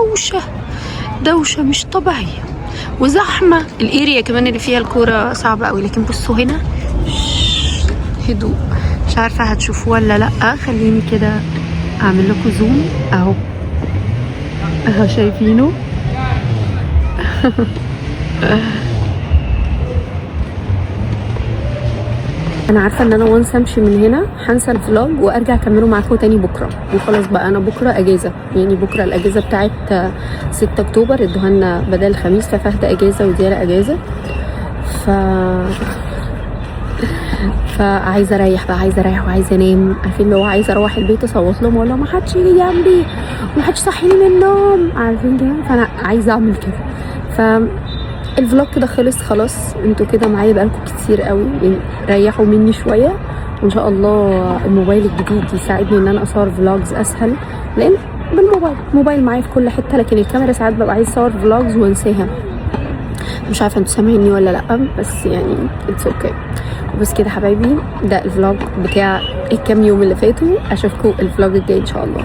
دوشة مش طبيعية وزحمة. الاريا كمان اللي فيها الكورة صعبة قوي، لكن بصوا هنا هدوء. مش عارفة هتشوفوه ولا لأ، خليني كده اعمل لكم زوم اهو شايفينه. انا عارفه ان انا وانس امشي من هنا هنسى الفلوج وارجع اكمله معاكم تاني بكره. وخلاص بقى انا بكره اجازه، يعني بكره الاجازه بتاعت 6 اكتوبر ادوها لنا بدل الخميس، ففهد اجازه ودياله اجازه. فعايزه اريح بقى، عايزه اريح وعايزه انام. عارفين اللي هو عايزه اروح البيت اصوت لهم واقول لهم ما حدش يجي جنبي وما حدش يصحيني من النوم، عارفين كده. فانا عايزه اعمل كده. الفلوج كده خلص خلاص. انتوا كده معايا بقالكم كتير قوي، يعني ريحوا مني شويه. وان شاء الله الموبايل الجديد يساعدني ان انا اصور فلوجز اسهل، لان الموبايل معايا في كل حته، لكن الكاميرا ساعات ببقى عايز اصور فلوجز وانساها. مش عارفه انتوا سامعيني ولا لا، بس يعني اتس اوكي. وبس كده حبايبي، ده الفلوج بتاع الكام يوم اللي فاتوا. اشوفكم الفلوج الجاي ان شاء الله.